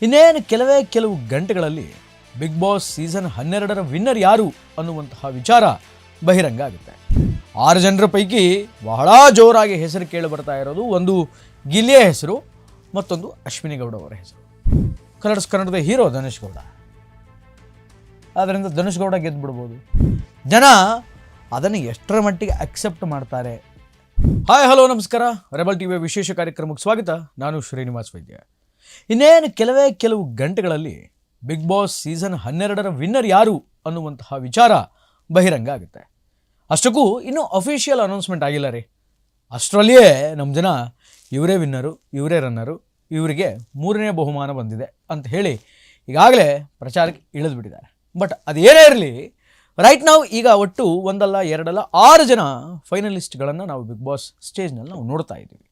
ಇನ್ನೇನು ಕೆಲವು ಗಂಟೆಗಳಲ್ಲಿ ಬಿಗ್ ಬಾಸ್ ಸೀಸನ್ 12ರ ವಿನ್ನರ್ ಯಾರು ಅನ್ನುವಂತಹ ವಿಚಾರ ಬಹಿರಂಗ ಆಗುತ್ತೆ. 6 ಜನರ ಪೈಕಿ ಬಹಳ ಜೋರಾಗಿ ಹೆಸರು ಕೇಳಿ ಬರ್ತಾ ಇರೋದು ಒಂದು ಗಿಲ್ಲಿಯ ಹೆಸರು, ಮತ್ತೊಂದು ಅಶ್ವಿನಿ ಗೌಡ ಅವರ ಹೆಸರು. ಕನ್ನಡದ ಹೀರೋ ಧನುಷ್ ಗೌಡ. ಆದ್ದರಿಂದ ಧನುಷ್ ಗೌಡ ಗೆದ್ದು ಬಿಡ್ಬೋದು. ಜನ ಅದನ್ನು ಎಷ್ಟರ ಮಟ್ಟಿಗೆ ಅಕ್ಸೆಪ್ಟ್ ಮಾಡ್ತಾರೆ? ಹಾಯ್ ಹಲೋ ನಮಸ್ಕಾರ, ರೆಬಲ್ ಟಿವಿಯ ವಿಶೇಷ ಕಾರ್ಯಕ್ರಮಕ್ಕೆ ಸ್ವಾಗತ. ನಾನು ಶ್ರೀನಿವಾಸ್ ವೈದ್ಯ. ಇನ್ನೇನು ಕೆಲವು ಗಂಟೆಗಳಲ್ಲಿ ಬಿಗ್ ಬಾಸ್ ಸೀಸನ್ 12ರ ವಿನ್ನರ್ ಯಾರು ಅನ್ನುವಂತಹ ವಿಚಾರ ಬಹಿರಂಗ ಆಗುತ್ತೆ. ಅಷ್ಟಕ್ಕೂ ಇನ್ನೂ ಅಫಿಷಿಯಲ್ ಅನೌನ್ಸ್ಮೆಂಟ್ ಆಗಿಲ್ಲ ರೀ. ಅಷ್ಟರಲ್ಲಿಯೇ ನಮ್ಮ ಜನ ಇವರೇ ವಿನ್ನರು, ಇವರೇ ರನ್ನರು, ಇವರಿಗೆ 3ನೇ ಬಹುಮಾನ ಬಂದಿದೆ ಅಂತ ಹೇಳಿ ಈಗಾಗಲೇ ಪ್ರಚಾರಕ್ಕೆ ಇಳಿದುಬಿಟ್ಟಿದ್ದಾರೆ. ಬಟ್ ಅದೇನೇ ಇರಲಿ, ರೈಟ್ ನಾವು ಈಗ ಒಟ್ಟು 1 ಅಲ್ಲ 2 ಅಲ್ಲ 6 ಜನ ಫೈನಲಿಸ್ಟ್ಗಳನ್ನು ನಾವು ಬಿಗ್ ಬಾಸ್ ಸ್ಟೇಜ್ನಲ್ಲಿ ನಾವು ನೋಡ್ತಾ ಇದ್ದೀವಿ.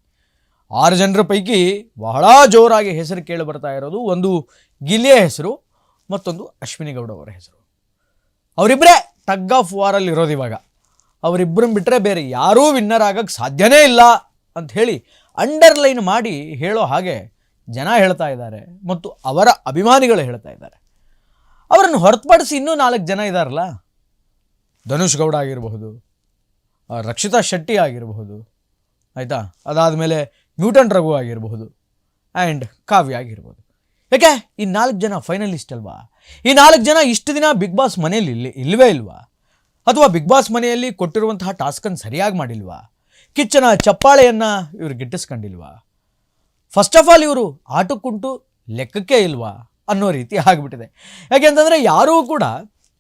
6 ಜನರ ಪೈಕಿ ಬಹಳ ಜೋರಾಗಿ ಹೆಸರು ಕೇಳಿ ಬರ್ತಾ ಇರೋದು ಒಂದು ಗಿಲ್ಲಿಯ ಹೆಸರು, ಮತ್ತೊಂದು ಅಶ್ವಿನಿ ಗೌಡ ಅವರ ಹೆಸರು. ಅವರಿಬ್ಬರೇ ಟಗ್ ಆಫ್ ವಾರಲ್ಲಿ ಇರೋದು. ಇವಾಗ ಅವರಿಬ್ಬರನ್ನ ಬಿಟ್ಟರೆ ಬೇರೆ ಯಾರೂ ವಿನ್ನರ್ ಆಗೋಕ್ಕೆ ಸಾಧ್ಯನೇ ಇಲ್ಲ ಅಂತ ಹೇಳಿ ಅಂಡರ್ಲೈನ್ ಮಾಡಿ ಹೇಳೋ ಹಾಗೆ ಜನ ಹೇಳ್ತಾ ಇದ್ದಾರೆ, ಮತ್ತು ಅವರ ಅಭಿಮಾನಿಗಳು ಹೇಳ್ತಾ ಇದ್ದಾರೆ. ಅವರನ್ನು ಹೊರತುಪಡಿಸಿ ಇನ್ನೂ 4 ಜನ ಇದ್ದಾರಲ್ಲ, ಧನುಷ್ ಗೌಡ ಆಗಿರಬಹುದು, ರಕ್ಷಿತಾ ಶೆಟ್ಟಿ ಆಗಿರಬಹುದು, ಆಯಿತಾ, ಅದಾದಮೇಲೆ ಮ್ಯೂಟನ್ ರಘು ಆಗಿರಬಹುದು, ಆ್ಯಂಡ್ ಕಾವ್ಯ ಆಗಿರ್ಬೋದು. ಯಾಕೆ ಈ 4 ಜನ ಫೈನಲಿಸ್ಟ್ ಅಲ್ವಾ? ಈ 4 ಜನ ಇಷ್ಟು ದಿನ ಬಿಗ್ ಬಾಸ್ ಮನೆಯಲ್ಲಿ ಇಲ್ಲವೇ ಇಲ್ವಾ? ಅಥವಾ ಬಿಗ್ ಬಾಸ್ ಮನೆಯಲ್ಲಿ ಕೊಟ್ಟಿರುವಂತಹ ಟಾಸ್ಕನ್ನು ಸರಿಯಾಗಿ ಮಾಡಿಲ್ವಾ? ಕಿಚ್ಚನ ಚಪ್ಪಾಳೆಯನ್ನು ಇವರು ಗಿಟ್ಟಿಸ್ಕೊಂಡಿಲ್ವಾ? ಫಸ್ಟ್ ಆಫ್ ಆಲ್ ಇವರು ಆಟಕ್ಕುಂಟು ಲೆಕ್ಕಕ್ಕೆ ಇಲ್ವಾ ಅನ್ನೋ ರೀತಿ ಆಗಿಬಿಟ್ಟಿದೆ. ಯಾಕೆಂತಂದರೆ ಯಾರೂ ಕೂಡ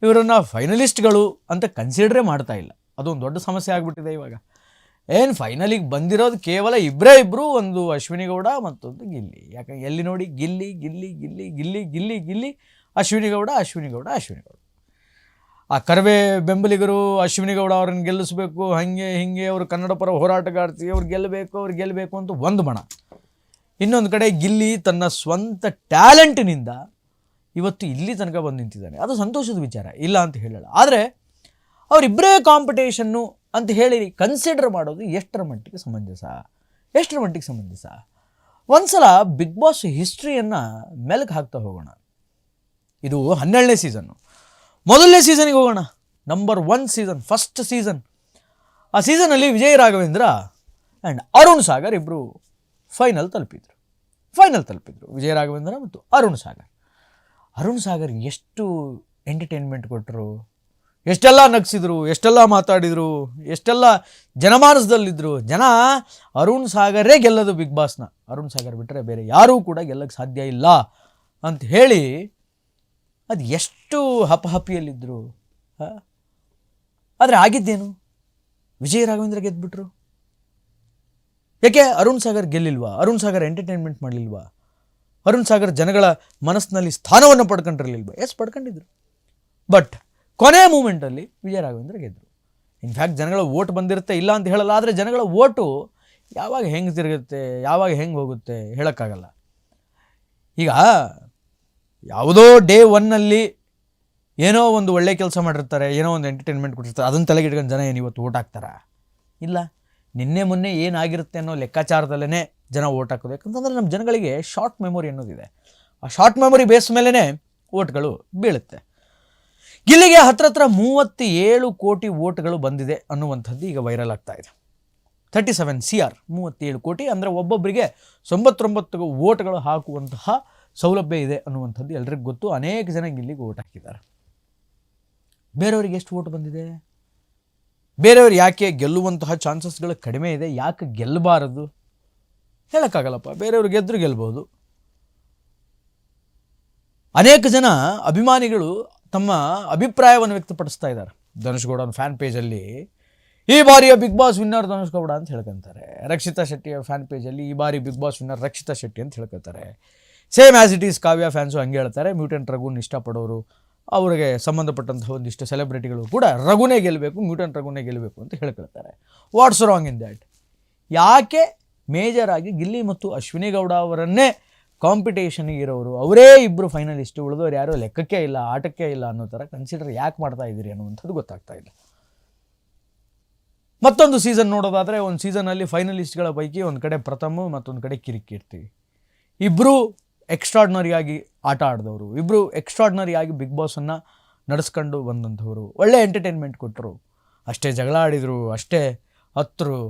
ಇವರನ್ನು ಫೈನಲಿಸ್ಟ್ಗಳು ಅಂತ ಕನ್ಸಿಡರೇ ಮಾಡ್ತಾ ಇಲ್ಲ. ಅದೊಂದು ದೊಡ್ಡ ಸಮಸ್ಯೆ ಆಗಿಬಿಟ್ಟಿದೆ ಇವಾಗ. ಏನು ಫೈನಲಿಗೆ ಬಂದಿರೋದು ಕೇವಲ ಇಬ್ಬರು, ಒಂದು ಅಶ್ವಿನಿ ಗೌಡ ಮತ್ತೊಂದು ಗಿಲ್ಲಿ. ಯಾಕಂದ್ರೆ ಎಲ್ಲಿ ನೋಡಿ ಗಿಲ್ಲಿ ಗಿಲ್ಲಿ ಗಿಲ್ಲಿ ಗಿಲ್ಲಿ ಗಿಲ್ಲಿ ಗಿಲ್ಲಿ ಅಶ್ವಿನಿ ಗೌಡ ಅಶ್ವಿನಿ ಗೌಡ ಅಶ್ವಿನಿ ಗೌಡ. ಆ ಕರವೇ ಬೆಂಬಲಿಗರು ಅಶ್ವಿನಿ ಗೌಡ ಅವ್ರನ್ನ ಗೆಲ್ಲಿಸ್ಬೇಕು, ಹಾಗೆ ಹೀಗೆ ಅವರು ಕನ್ನಡ ಪರ ಹೋರಾಟಗಾರ್ತಿ, ಅವ್ರು ಗೆಲ್ಲಬೇಕು ಅಂತ ಒಂದು ಬಣ. ಇನ್ನೊಂದು ಕಡೆ ಗಿಲ್ಲಿ ತನ್ನ ಸ್ವಂತ ಟ್ಯಾಲೆಂಟಿನಿಂದ ಇವತ್ತು ಇಲ್ಲಿ ತನಕ ಬಂದು ನಿಂತಿದ್ದಾನೆ. ಅದು ಸಂತೋಷದ ವಿಚಾರ, ಇಲ್ಲ ಅಂತ ಹೇಳಲ್ಲ. ಆದರೆ ಅವರಿಬ್ಬರೇ ಕಾಂಪಿಟೇಷನ್ನು ಅಂತ ಹೇಳಿ ಕನ್ಸಿಡರ್ ಮಾಡೋದು ಎಷ್ಟರ ಮಟ್ಟಿಗೆ ಸಮಂಜಸ? ಒಂದ್ಸಲ ಬಿಗ್ ಬಾಸ್ ಹಿಸ್ಟ್ರಿಯನ್ನು ಮೆಲುಕು ಹಾಕ್ತಾ ಹೋಗೋಣ. ಇದು 12ನೇ ಸೀಸನ್ನು. ಮೊದಲನೇ ಸೀಸನ್ಗೆ ಹೋಗೋಣ. Number 1 season, first season. ಆ ಸೀಸನಲ್ಲಿ ವಿಜಯ್ ರಾಘವೇಂದ್ರ ಆ್ಯಂಡ್ ಅರುಣ್ ಸಾಗರ್ ಇಬ್ಬರು ಫೈನಲ್ ತಲುಪಿದ್ರು. ವಿಜಯ್ ರಾಘವೇಂದ್ರ ಮತ್ತು ಅರುಣ್ ಸಾಗರ್ ಎಷ್ಟು ಎಂಟರ್ಟೈನ್ಮೆಂಟ್ ಕೊಟ್ಟರು, ಎಷ್ಟೆಲ್ಲ ನಗಿಸಿದ್ರು, ಎಷ್ಟೆಲ್ಲ ಮಾತಾಡಿದರು, ಎಷ್ಟೆಲ್ಲ ಜನಮಾನಸದಲ್ಲಿದ್ದರು. ಜನ ಅರುಣ್ ಸಾಗರೇ ಗೆಲ್ಲೋದು ಬಿಗ್ ಬಾಸ್ನ. ಅರುಣ್ ಸಾಗರ್ ಬಿಟ್ಟರೆ ಬೇರೆ ಯಾರೂ ಕೂಡ ಗೆಲ್ಲಕ್ಕೆ ಸಾಧ್ಯ ಇಲ್ಲ ಅಂತ ಹೇಳಿ ಅದು ಎಷ್ಟು ಹಪಿಯಲ್ಲಿದ್ದರು. ಆದರೆ ಆಗಿದ್ದೇನು? ವಿಜಯ್ ರಾಘವೇಂದ್ರ ಗೆದ್ದುಬಿಟ್ರು. ಯಾಕೆ ಅರುಣ್ ಸಾಗರ್ ಗೆಲ್ಲಿಲ್ವಾ? ಅರುಣ್ ಸಾಗರ್ ಎಂಟರ್ಟೈನ್ಮೆಂಟ್ ಮಾಡಲಿಲ್ವಾ? ಅರುಣ್ ಸಾಗರ್ ಜನಗಳ ಮನಸ್ಸಿನಲ್ಲಿ ಸ್ಥಾನವನ್ನು ಪಡ್ಕೊಂಡಿರಲಿಲ್ವಾ? ಪಡ್ಕೊಂಡಿದ್ರು. ಬಟ್ ಕೊನೆಯ ಮೂಮೆಂಟಲ್ಲಿ ವಿಜಯ ರಾಘವೇಂದ್ರ ಗೆದ್ದರು. ಇನ್ಫ್ಯಾಕ್ಟ್ ಜನಗಳ ವೋಟ್ ಬಂದಿರುತ್ತೆ, ಇಲ್ಲ ಅಂತ ಹೇಳಲ್ಲ. ಆದರೆ ಜನಗಳ ವೋಟು ಯಾವಾಗ ಹೆಂಗೆ ತಿರುಗುತ್ತೆ, ಯಾವಾಗ ಹೆಂಗೆ ಹೋಗುತ್ತೆ ಹೇಳೋಕ್ಕಾಗಲ್ಲ. ಈಗ ಯಾವುದೋ ಡೇ 1ನಲ್ಲಿ ಏನೋ ಒಂದು ಒಳ್ಳೆ ಕೆಲಸ ಮಾಡಿರ್ತಾರೆ, ಏನೋ ಒಂದು ಎಂಟರ್ಟೈನ್ಮೆಂಟ್ ಕೊಟ್ಟಿರ್ತಾರೆ, ಅದನ್ನು ತಲೆಗಿಟ್ಕೊಂಡು ಜನ ಏನು ಇವತ್ತು ವೋಟ್ ಹಾಕ್ತಾರಾ? ಇಲ್ಲ. ನಿನ್ನೆ ಮೊನ್ನೆ ಏನಾಗಿರುತ್ತೆ ಅನ್ನೋ ಲೆಕ್ಕಾಚಾರದಲ್ಲೇ ಜನ ವೋಟ್ ಹಾಕೋದು. ಯಾಕಂತಂದರೆ ನಮ್ಮ ಜನಗಳಿಗೆ ಶಾರ್ಟ್ ಮೆಮೊರಿ ಅನ್ನೋದಿದೆ. ಆ ಶಾರ್ಟ್ ಮೆಮೊರಿ ಬೇಸ್ ಮೇಲೇ ವೋಟ್ಗಳು ಬೀಳುತ್ತೆ. ಗಿಲ್ಲಿಗೆ ಹತ್ರ 37 ಕೋಟಿ ವೋಟ್ಗಳು ಬಂದಿದೆ ಅನ್ನುವಂಥದ್ದು ಈಗ ವೈರಲ್ ಆಗ್ತಾ ಇದೆ. 37 CR, 37 ಕೋಟಿ ಅಂದರೆ ಒಬ್ಬೊಬ್ಬರಿಗೆ 99 ವೋಟ್ಗಳು ಹಾಕುವಂತಹ ಸೌಲಭ್ಯ ಇದೆ ಅನ್ನುವಂಥದ್ದು ಎಲ್ರಿಗೂ ಗೊತ್ತು. ಅನೇಕ ಜನ ಗಿಲ್ಲಿಗೆ ವೋಟ್ ಹಾಕಿದ್ದಾರೆ. ಬೇರೆಯವರಿಗೆ ಎಷ್ಟು ವೋಟ್ ಬಂದಿದೆ? ಬೇರೆಯವರು ಯಾಕೆ ಗೆಲ್ಲುವಂತಹ ಚಾನ್ಸಸ್ಗಳು ಕಡಿಮೆ ಇದೆ, ಯಾಕೆ ಗೆಲ್ಲಬಾರದು ಹೇಳೋಕ್ಕಾಗಲ್ಲಪ್ಪ. ಬೇರೆಯವರು ಗೆದ್ದರೂ ಗೆಲ್ಬೋದು. ಅನೇಕ ಜನ ಅಭಿಮಾನಿಗಳು ತಮ್ಮ ಅಭಿಪ್ರಾಯವನ್ನು ವ್ಯಕ್ತಪಡಿಸ್ತಾ ಇದ್ದಾರೆ. ಧನುಷ್ ಗೌಡನ ಫ್ಯಾನ್ ಪೇಜಲ್ಲಿ ಈ ಬಾರಿಯ Bigg Boss winner Dhanush Gowda ಅಂತ ಹೇಳ್ಕೊತಾರೆ. ರಕ್ಷಿತಾ ಶೆಟ್ಟಿಯ ಫ್ಯಾನ್ ಪೇಜಲ್ಲಿ ಈ ಬಾರಿ Bigg Boss winner Rakshita Shetty ಅಂತ ಹೇಳ್ಕೊತಾರೆ. Same as it is Kavya fans ಹಂಗೆ ಹೇಳ್ತಾರೆ. ಮ್ಯೂಟನ್ ರಘುನ ಇಷ್ಟಪಡೋರು, ಅವರಿಗೆ ಸಂಬಂಧಪಟ್ಟಂಥ ಒಂದಿಷ್ಟು ಸೆಲೆಬ್ರಿಟಿಗಳು ಕೂಡ ರಘುನೇ ಗೆಲ್ಲಬೇಕು, ಮ್ಯೂಟನ್ ರಘುನೇ ಗೆಲ್ಲಬೇಕು ಅಂತ ಹೇಳ್ಕೊಳ್ತಾರೆ. What's wrong in that? ಯಾಕೆ ಮೇಜರ್ ಆಗಿ ಗಿಲ್ಲಿ ಮತ್ತು ಅಶ್ವಿನಿ ಗೌಡ ಅವರನ್ನೇ ಕಾಂಪಿಟೇಷನ್ಗೆ ಇರೋರು, ಅವರೇ ಇಬ್ಬರು ಫೈನಲಿಸ್ಟು, ಉಳಿದವರು ಯಾರೂ ಲೆಕ್ಕಕ್ಕೆ ಇಲ್ಲ, ಆಟಕ್ಕೆ ಇಲ್ಲ ಅನ್ನೋ ಥರ ಕನ್ಸಿಡರ್ ಯಾಕೆ ಮಾಡ್ತಾ ಇದ್ದೀರಿ ಅನ್ನುವಂಥದ್ದು ಗೊತ್ತಾಗ್ತಾ ಇಲ್ಲ. ಮತ್ತೊಂದು ಸೀಸನ್ ನೋಡೋದಾದರೆ, ಒಂದು ಸೀಸನಲ್ಲಿ ಫೈನಲಿಸ್ಟ್ಗಳ ಪೈಕಿ ಒಂದು ಕಡೆ ಪ್ರಥಮ, ಮತ್ತೊಂದು ಕಡೆ ಕಿರಿಕೀರ್ತಿ. ಇಬ್ಬರು ಎಕ್ಸ್ಟ್ರಾಡ್ನರಿಯಾಗಿ ಆಟ ಆಡಿದವರು, ಇಬ್ಬರು ಎಕ್ಸ್ಟ್ರಾಡ್ನರಿಯಾಗಿ ಬಿಗ್ ಬಾಸನ್ನು ನಡೆಸ್ಕೊಂಡು ಬಂದಂಥವರು, ಒಳ್ಳೆ ಎಂಟರ್ಟೈನ್ಮೆಂಟ್ ಕೊಟ್ಟರು, ಅಷ್ಟೇ ಜಗಳ ಆಡಿದರು, ಅಷ್ಟೇ ಹತ್ತರು,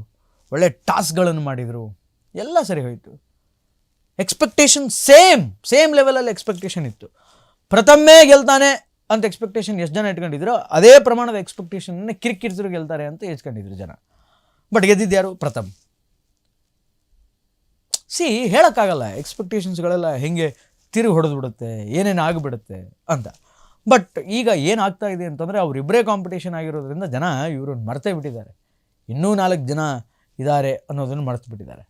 ಒಳ್ಳೆ ಟಾಸ್ಕ್ಗಳನ್ನು ಮಾಡಿದರು, ಎಲ್ಲ ಸರಿ ಹೋಯಿತು. ಎಕ್ಸ್ಪೆಕ್ಟೇಷನ್ ಸೇಮ್ ಲೆವೆಲಲ್ಲಿ ಎಕ್ಸ್ಪೆಕ್ಟೇಷನ್ ಇತ್ತು. ಪ್ರಥಮೇ ಗೆಲ್ತಾನೆ ಅಂತ ಎಕ್ಸ್ಪೆಕ್ಟೇಷನ್ ಎಷ್ಟು ಜನ ಇಟ್ಕೊಂಡಿದ್ರು, ಅದೇ ಪ್ರಮಾಣದ ಎಕ್ಸ್ಪೆಕ್ಟೇಷನ್ನೇ ಕಿರಿಕಿರಿದ್ರು ಗೆಲ್ತಾರೆ ಅಂತ ಇಟ್ಕೊಂಡಿದ್ರು ಜನ. ಬಟ್ ಗೆದ್ದಿದ್ಯಾರು? ಪ್ರಥಮ್. ಹೇಳೋಕ್ಕಾಗಲ್ಲ ಎಕ್ಸ್ಪೆಕ್ಟೇಷನ್ಸ್ಗಳೆಲ್ಲ ಹೆಂಗೆ ತಿರುಗಿ ಹೊಡೆದ್ಬಿಡುತ್ತೆ, ಏನೇನು ಆಗಿಬಿಡುತ್ತೆ ಅಂತ. ಬಟ್ ಈಗ ಏನಾಗ್ತಾ ಇದೆ ಅಂತಂದರೆ ಅವರಿಬ್ಬರೇ ಕಾಂಪಿಟೇಷನ್ ಆಗಿರೋದ್ರಿಂದ ಜನ ಇವ್ರನ್ನ ಮರ್ತೇ ಬಿಟ್ಟಿದ್ದಾರೆ. ಇನ್ನೂ 4 ಜನ ಇದ್ದಾರೆ ಅನ್ನೋದನ್ನು ಮರೆತು ಬಿಟ್ಟಿದ್ದಾರೆ.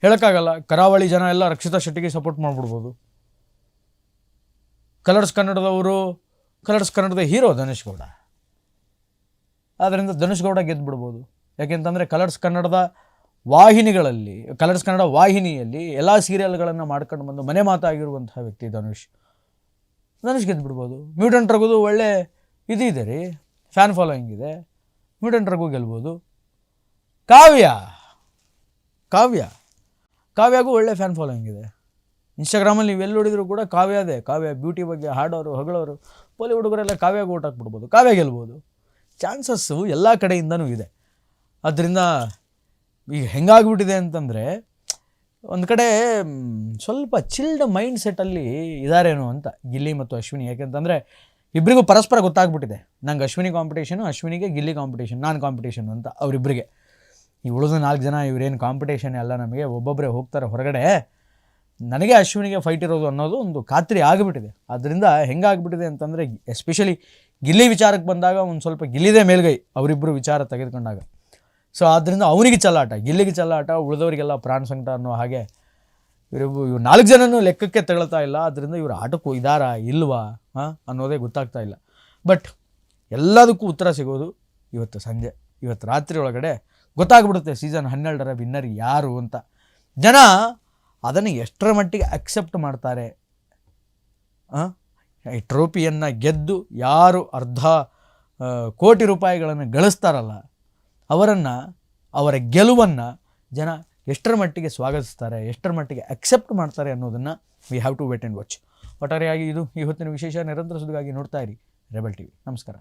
ಹೇಳೋಕ್ಕಾಗಲ್ಲ. ಕರಾವಳಿ ಜನ ಎಲ್ಲ ರಕ್ಷಿತಾ ಶೆಟ್ಟಿಗೆ ಸಪೋರ್ಟ್ ಮಾಡಿಬಿಡ್ಬೋದು. ಕಲರ್ಸ್ ಕನ್ನಡದ ಹೀರೋ ಧನುಷ್ ಗೌಡ, ಆದ್ದರಿಂದ ಧನುಷ್ ಗೌಡ ಗೆದ್ದುಬಿಡ್ಬೋದು. ಯಾಕೆಂತಂದರೆ ಕಲರ್ಸ್ ಕನ್ನಡ ವಾಹಿನಿಯಲ್ಲಿ ಎಲ್ಲ ಸೀರಿಯಲ್ಗಳನ್ನು ಮಾಡ್ಕೊಂಡು ಬಂದು ಮನೆ ಮಾತಾಗಿರುವಂತಹ ವ್ಯಕ್ತಿ ಧನುಷ್ ಗೆದ್ದುಬಿಡ್ಬೋದು. ಮ್ಯೂಟೆಂಟ್ ರಘುದು ಒಳ್ಳೆ ಇದೆ ರೀ, ಫ್ಯಾನ್ ಫಾಲೋಯಿಂಗ್ ಇದೆ, ಮ್ಯೂಟೆಂಟ್ ರಘು ಗೆಲ್ಬೋದು. ಕಾವ್ಯಾಗೂ ಒಳ್ಳೆ ಫ್ಯಾನ್ ಫಾಲೋಯಿಂಗ್ ಇದೆ. ಇನ್ಸ್ಟಾಗ್ರಾಮಲ್ಲಿ ನೀವೆಲ್ಲಿ ನೋಡಿದ್ರು ಕೂಡ ಕಾವ್ಯ ಬ್ಯೂಟಿ ಬಗ್ಗೆ ಹಾಡೋರು ಹೊಗಳೋರು, ಪೋಲಿ ಹುಡುಗರೆಲ್ಲ ಕಾವ್ಯಾಗೂ ಓಟ್ ಹಾಕ್ಬಿಡ್ಬೋದು, ಕಾವ್ಯ ಗೆಲ್ಬೋದು. ಚಾನ್ಸಸ್ಸು ಎಲ್ಲ ಕಡೆಯಿಂದನೂ ಇದೆ. ಆದ್ದರಿಂದ ಈಗ ಹೆಂಗಾಗ್ಬಿಟ್ಟಿದೆ ಅಂತಂದರೆ ಒಂದು ಕಡೆ ಸ್ವಲ್ಪ ಚಿಲ್ಡ್ ಮೈಂಡ್ ಸೆಟ್ಟಲ್ಲಿ ಇದ್ದಾರೇನೋ ಅಂತ ಗಿಲ್ಲಿ ಮತ್ತು ಅಶ್ವಿನಿ. ಯಾಕೆಂತಂದರೆ ಇಬ್ಬರಿಗೂ ಪರಸ್ಪರ ಗೊತ್ತಾಗ್ಬಿಟ್ಟಿದೆ, ನಂಗೆ ಅಶ್ವಿನಿ ಕಾಂಪಿಟೇಷನು, ಅಶ್ವಿನಿಗೆ ಗಿಲ್ಲಿ ಕಾಂಪಿಟೇಷನ್, ನಾನು ಕಾಂಪಿಟೇಷನ್ ಅಂತ ಅವರಿಬ್ಬರಿಗೆ. ಈ ಉಳಿದ 4 ಜನ ಇವರೇನು ಕಾಂಪಿಟೇಷನ್ ಎಲ್ಲ, ನಮಗೆ ಒಬ್ಬೊಬ್ಬರೇ ಹೋಗ್ತಾರೆ ಹೊರಗಡೆ, ನನಗೆ ಅಶ್ವಿನಿಗೆ ಫೈಟ್ ಇರೋದು ಅನ್ನೋದು ಒಂದು ಖಾತ್ರಿ ಆಗಿಬಿಟ್ಟಿದೆ. ಆದ್ದರಿಂದ ಹೆಂಗಾಗ್ಬಿಟ್ಟಿದೆ ಅಂತಂದರೆ ಎಸ್ಪೆಷಲಿ ಗಿಲ್ಲಿ ವಿಚಾರಕ್ಕೆ ಬಂದಾಗ ಒಂದು ಸ್ವಲ್ಪ ಗಿಲ್ಲಿದೇ ಮೇಲ್ಗೈ ಅವರಿಬ್ಬರು ವಿಚಾರ ತೆಗೆದುಕೊಂಡಾಗ. ಸೊ ಆದ್ದರಿಂದ ಅವನಿಗೆ ಗಿಲ್ಲಿಗೆ ಚಲ್ಲಾಟ, ಉಳಿದವರಿಗೆಲ್ಲ ಪ್ರಾಣ ಸಂಕಟ ಅನ್ನೋ ಹಾಗೆ ಇವರು 4 ಜನನೂ ಲೆಕ್ಕಕ್ಕೆ ತಗೊಳ್ತಾ ಇಲ್ಲ. ಆದ್ದರಿಂದ ಇವರು ಆಟಕ್ಕೂ ಇದ್ದಾರಾ ಇಲ್ವಾ ಅನ್ನೋದೇ ಗೊತ್ತಾಗ್ತಾ ಇಲ್ಲ. ಬಟ್ ಎಲ್ಲದಕ್ಕೂ ಉತ್ತರ ಸಿಗೋದು ಇವತ್ತು ರಾತ್ರಿ ಒಳಗಡೆ ಗೊತ್ತಾಗ್ಬಿಡುತ್ತೆ ಸೀಸನ್ 12ರ ವಿನ್ನರ್ ಯಾರು ಅಂತ. ಜನ ಅದನ್ನು ಎಷ್ಟರ ಮಟ್ಟಿಗೆ ಅಕ್ಸೆಪ್ಟ್ ಮಾಡ್ತಾರೆ. ಈ ಟ್ರೋಫಿಯನ್ನು ಗೆದ್ದು ಯಾರು ₹1/2 ಕೋಟಿ ಗಳಿಸ್ತಾರಲ್ಲ, ಅವರ ಗೆಲುವನ್ನು ಜನ ಎಷ್ಟರ ಮಟ್ಟಿಗೆ ಸ್ವಾಗತಿಸ್ತಾರೆ, ಎಷ್ಟರ ಮಟ್ಟಿಗೆ ಅಕ್ಸೆಪ್ಟ್ ಮಾಡ್ತಾರೆ ಅನ್ನೋದನ್ನು we have to wait and watch. ಒಟ್ಟಾರೆಯಾಗಿ ಇದು ಈ ಹೊತ್ತಿನ ವಿಶೇಷ. ನಿರಂತರ ಸುದ್ದಿಗಾಗಿ ನೋಡ್ತಾ ಇರಿ ರೆಬೆಲ್ ಟಿವಿ. ನಮಸ್ಕಾರ.